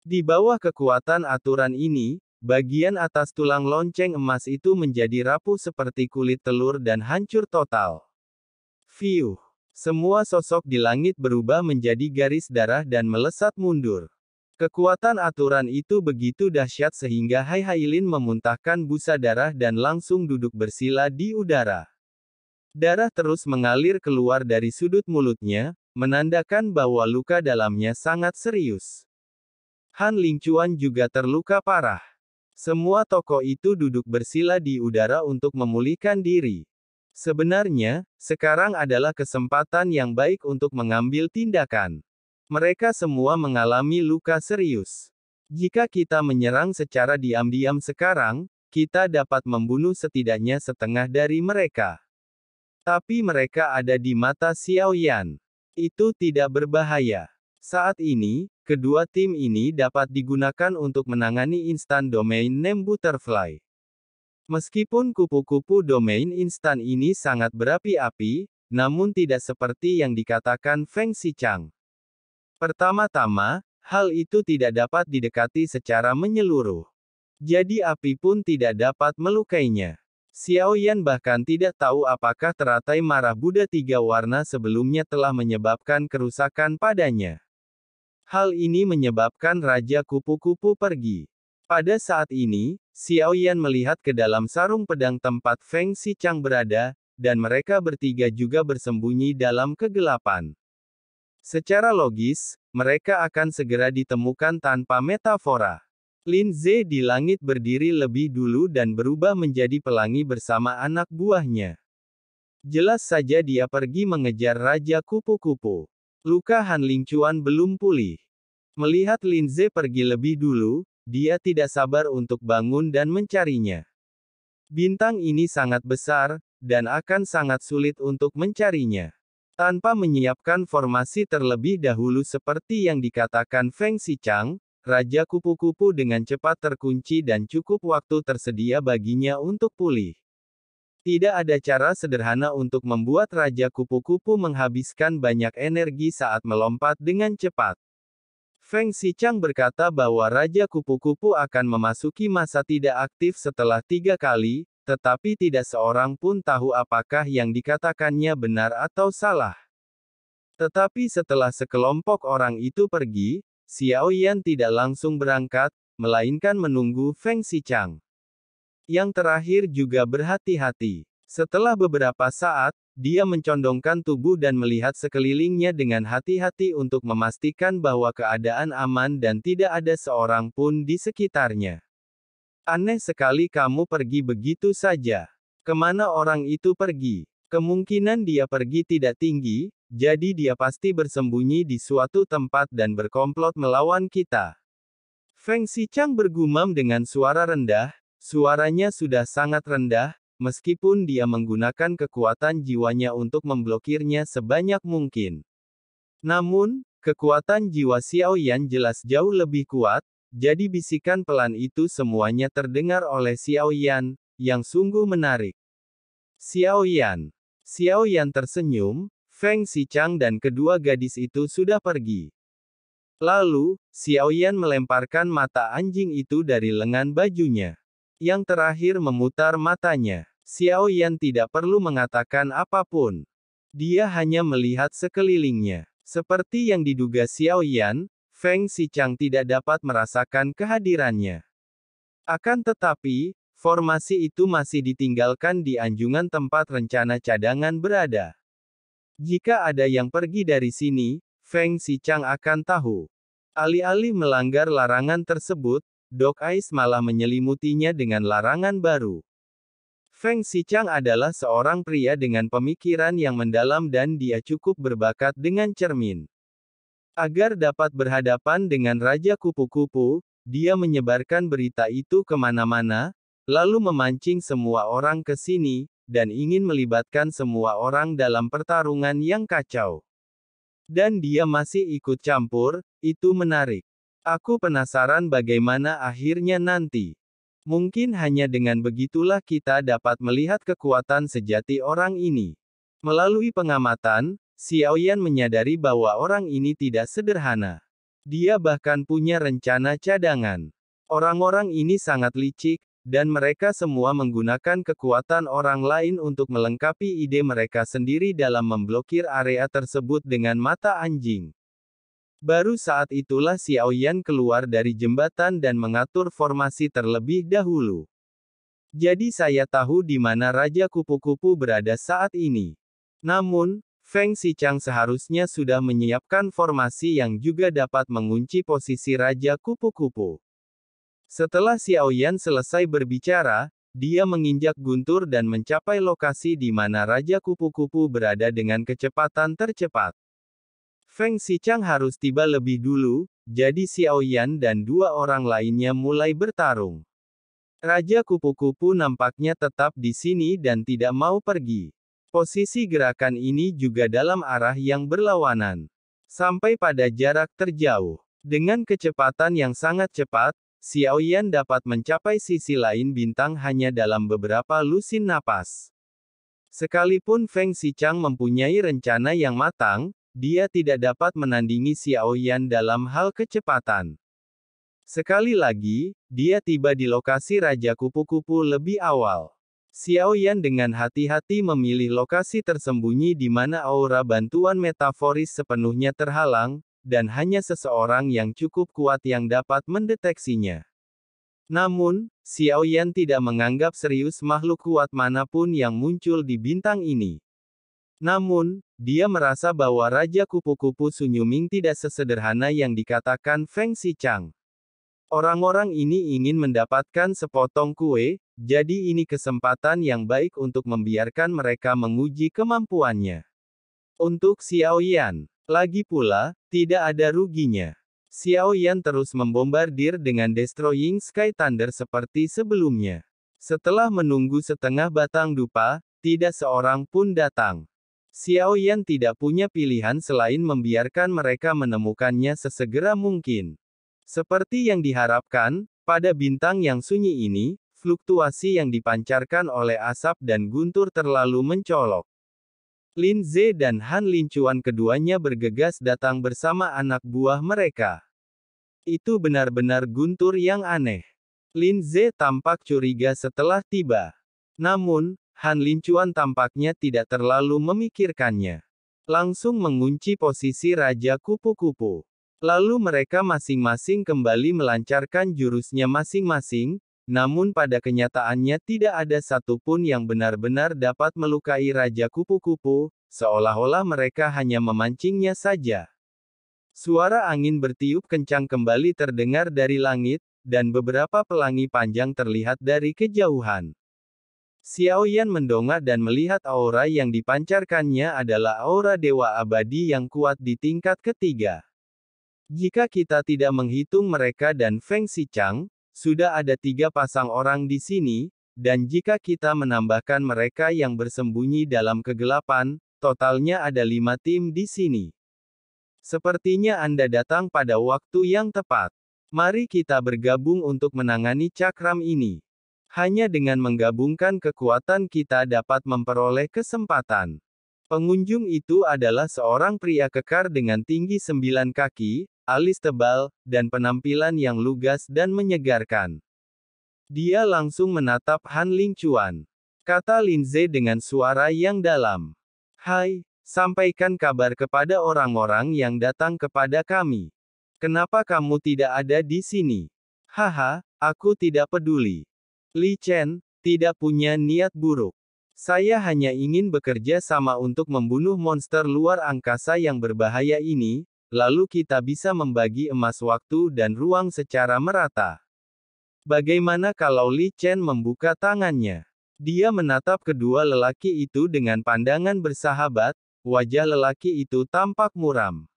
Di bawah kekuatan aturan ini, bagian atas tulang lonceng emas itu menjadi rapuh seperti kulit telur dan hancur total. Fiuh! Semua sosok di langit berubah menjadi garis darah dan melesat mundur. Kekuatan aturan itu begitu dahsyat sehingga Hai Hailin memuntahkan busa darah dan langsung duduk bersila di udara. Darah terus mengalir keluar dari sudut mulutnya, menandakan bahwa luka dalamnya sangat serius. Han Lingchuan juga terluka parah. Semua tokoh itu duduk bersila di udara untuk memulihkan diri. Sebenarnya, sekarang adalah kesempatan yang baik untuk mengambil tindakan. Mereka semua mengalami luka serius. Jika kita menyerang secara diam-diam sekarang, kita dapat membunuh setidaknya setengah dari mereka. Tapi mereka ada di mata Xiao Yan. Itu tidak berbahaya. Saat ini, kedua tim ini dapat digunakan untuk menangani instan domain name Butterfly. Meskipun kupu-kupu domain instan ini sangat berapi-api, namun tidak seperti yang dikatakan Feng Xichang. Pertama-tama, hal itu tidak dapat didekati secara menyeluruh. Jadi api pun tidak dapat melukainya. Xiao Yan bahkan tidak tahu apakah teratai marah Buddha tiga warna sebelumnya telah menyebabkan kerusakan padanya. Hal ini menyebabkan Raja Kupu-kupu pergi. Pada saat ini, Xiao Yan melihat ke dalam sarung pedang tempat Feng Xichang berada, dan mereka bertiga juga bersembunyi dalam kegelapan. Secara logis, mereka akan segera ditemukan tanpa metafora. Lin Ze di langit berdiri lebih dulu dan berubah menjadi pelangi bersama anak buahnya. Jelas saja dia pergi mengejar Raja Kupu-kupu. Luka Han Lingchuan belum pulih. Melihat Lin Ze pergi lebih dulu, dia tidak sabar untuk bangun dan mencarinya. Bintang ini sangat besar, dan akan sangat sulit untuk mencarinya. Tanpa menyiapkan formasi terlebih dahulu seperti yang dikatakan Feng Xichang, Raja Kupu-kupu dengan cepat terkunci dan cukup waktu tersedia baginya untuk pulih. Tidak ada cara sederhana untuk membuat Raja Kupu-kupu menghabiskan banyak energi saat melompat dengan cepat. Feng Xichang berkata bahwa Raja Kupu-kupu akan memasuki masa tidak aktif setelah 3 kali, tetapi tidak seorang pun tahu apakah yang dikatakannya benar atau salah. Tetapi setelah sekelompok orang itu pergi, Xiao Yan tidak langsung berangkat, melainkan menunggu Feng Xichang. Yang terakhir juga berhati-hati. Setelah beberapa saat, dia mencondongkan tubuh dan melihat sekelilingnya dengan hati-hati untuk memastikan bahwa keadaan aman dan tidak ada seorang pun di sekitarnya. Aneh sekali kamu pergi begitu saja. Kemana orang itu pergi? Kemungkinan dia pergi tidak tinggi, jadi dia pasti bersembunyi di suatu tempat dan berkomplot melawan kita. Feng Xichang bergumam dengan suara rendah, suaranya sudah sangat rendah, meskipun dia menggunakan kekuatan jiwanya untuk memblokirnya sebanyak mungkin. Namun, kekuatan jiwa Xiao Yan jelas jauh lebih kuat, jadi bisikan pelan itu semuanya terdengar oleh Xiao Yan, yang sungguh menarik. Xiao Yan. Xiao Yan tersenyum, Feng Xichang dan kedua gadis itu sudah pergi. Lalu, Xiao Yan melemparkan mata anjing itu dari lengan bajunya. Yang terakhir memutar matanya. Xiao Yan tidak perlu mengatakan apapun. Dia hanya melihat sekelilingnya. Seperti yang diduga Xiao Yan, Feng Xichang tidak dapat merasakan kehadirannya. Akan tetapi, formasi itu masih ditinggalkan di anjungan tempat rencana cadangan berada. Jika ada yang pergi dari sini, Feng Xichang akan tahu. Alih-alih melanggar larangan tersebut, Dog Eyes malah menyelimutinya dengan larangan baru. Feng Xichang adalah seorang pria dengan pemikiran yang mendalam dan dia cukup berbakat dengan cermin. Agar dapat berhadapan dengan Raja Kupu-kupu, dia menyebarkan berita itu kemana-mana, lalu memancing semua orang ke sini, dan ingin melibatkan semua orang dalam pertarungan yang kacau. Dan dia masih ikut campur, itu menarik. Aku penasaran bagaimana akhirnya nanti. Mungkin hanya dengan begitulah kita dapat melihat kekuatan sejati orang ini. Melalui pengamatan, Xiao Yan menyadari bahwa orang ini tidak sederhana. Dia bahkan punya rencana cadangan. Orang-orang ini sangat licik, dan mereka semua menggunakan kekuatan orang lain untuk melengkapi ide mereka sendiri dalam memblokir area tersebut dengan mata anjing. Baru saat itulah Xiao Yan keluar dari jembatan dan mengatur formasi terlebih dahulu. Jadi saya tahu di mana Raja Kupu-Kupu berada saat ini. Namun, Feng Xichang seharusnya sudah menyiapkan formasi yang juga dapat mengunci posisi Raja Kupu-Kupu. Setelah Xiao Yan selesai berbicara, dia menginjak guntur dan mencapai lokasi di mana Raja Kupu-Kupu berada dengan kecepatan tercepat. Feng Xichang harus tiba lebih dulu, jadi Xiao Yan dan dua orang lainnya mulai bertarung. Raja Kupu-Kupu nampaknya tetap di sini dan tidak mau pergi. Posisi gerakan ini juga dalam arah yang berlawanan. Sampai pada jarak terjauh. Dengan kecepatan yang sangat cepat, Xiao Yan dapat mencapai sisi lain bintang hanya dalam beberapa lusin napas. Sekalipun Feng Xichang mempunyai rencana yang matang, dia tidak dapat menandingi Xiao Yan dalam hal kecepatan. Sekali lagi, dia tiba di lokasi Raja Kupu-Kupu lebih awal. Xiao Yan dengan hati-hati memilih lokasi tersembunyi di mana aura bantuan metaforis sepenuhnya terhalang, dan hanya seseorang yang cukup kuat yang dapat mendeteksinya. Namun, Xiao Yan tidak menganggap serius makhluk kuat manapun yang muncul di bintang ini. Namun, dia merasa bahwa Raja Kupu-Kupu Sunyuming tidak sesederhana yang dikatakan Feng Xichang. Orang-orang ini ingin mendapatkan sepotong kue, jadi ini kesempatan yang baik untuk membiarkan mereka menguji kemampuannya. Untuk Xiao Yan, lagi pula, tidak ada ruginya. Xiao Yan terus membombardir dengan Destroying Sky Thunder seperti sebelumnya. Setelah menunggu setengah batang dupa, tidak seorang pun datang. Xiao Yan tidak punya pilihan selain membiarkan mereka menemukannya sesegera mungkin. Seperti yang diharapkan, pada bintang yang sunyi ini, fluktuasi yang dipancarkan oleh asap dan guntur terlalu mencolok. Lin Ze dan Han Lincuan keduanya bergegas datang bersama anak buah mereka. Itu benar-benar guntur yang aneh. Lin Ze tampak curiga setelah tiba. Namun, Han Lincuan tampaknya tidak terlalu memikirkannya. Langsung mengunci posisi Raja Kupu-Kupu. Lalu mereka masing-masing kembali melancarkan jurusnya masing-masing, namun pada kenyataannya tidak ada satupun yang benar-benar dapat melukai Raja Kupu-Kupu, seolah-olah mereka hanya memancingnya saja. Suara angin bertiup kencang kembali terdengar dari langit, dan beberapa pelangi panjang terlihat dari kejauhan. Xiao Yan mendongak dan melihat aura yang dipancarkannya adalah aura Dewa Abadi yang kuat di tingkat ketiga. Jika kita tidak menghitung mereka dan Feng Xichang, sudah ada 3 pasang orang di sini, dan jika kita menambahkan mereka yang bersembunyi dalam kegelapan, totalnya ada 5 tim di sini. Sepertinya Anda datang pada waktu yang tepat. Mari kita bergabung untuk menangani cakram ini. Hanya dengan menggabungkan kekuatan kita dapat memperoleh kesempatan. Pengunjung itu adalah seorang pria kekar dengan tinggi 9 kaki, alis tebal, dan penampilan yang lugas dan menyegarkan. Dia langsung menatap Han Lincuan. Kata Lin Ze dengan suara yang dalam. Hai, sampaikan kabar kepada orang-orang yang datang kepada kami. Kenapa kamu tidak ada di sini? Haha, aku tidak peduli. Li Chen, tidak punya niat buruk. Saya hanya ingin bekerja sama untuk membunuh monster luar angkasa yang berbahaya ini, lalu kita bisa membagi emas waktu dan ruang secara merata. Bagaimana kalau Li Chen membuka tangannya? Dia menatap kedua lelaki itu dengan pandangan bersahabat, wajah lelaki itu tampak muram.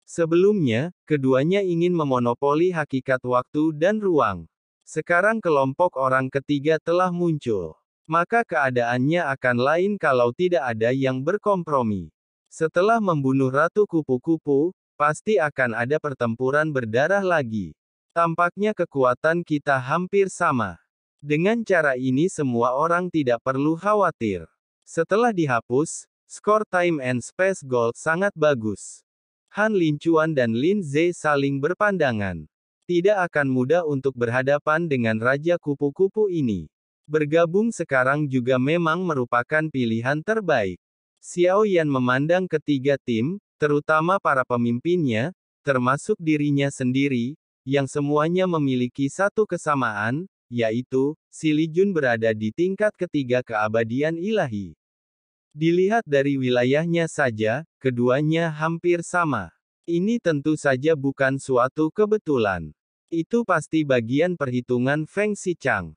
Sebelumnya, keduanya ingin memonopoli hakikat waktu dan ruang. Sekarang kelompok orang ketiga telah muncul. Maka keadaannya akan lain kalau tidak ada yang berkompromi. Setelah membunuh Ratu Kupu-Kupu, pasti akan ada pertempuran berdarah lagi. Tampaknya kekuatan kita hampir sama. Dengan cara ini semua orang tidak perlu khawatir. Setelah dihapus, skor Time and Space Gold sangat bagus. Han Lincuan dan Lin Ze saling berpandangan. Tidak akan mudah untuk berhadapan dengan Raja Kupu-Kupu ini. Bergabung sekarang juga memang merupakan pilihan terbaik. Xiao Yan memandang ketiga tim, terutama para pemimpinnya, termasuk dirinya sendiri, yang semuanya memiliki satu kesamaan, yaitu, si Li Jun berada di tingkat ketiga keabadian ilahi. Dilihat dari wilayahnya saja, keduanya hampir sama. Ini tentu saja bukan suatu kebetulan. Itu pasti bagian perhitungan Feng Xichang.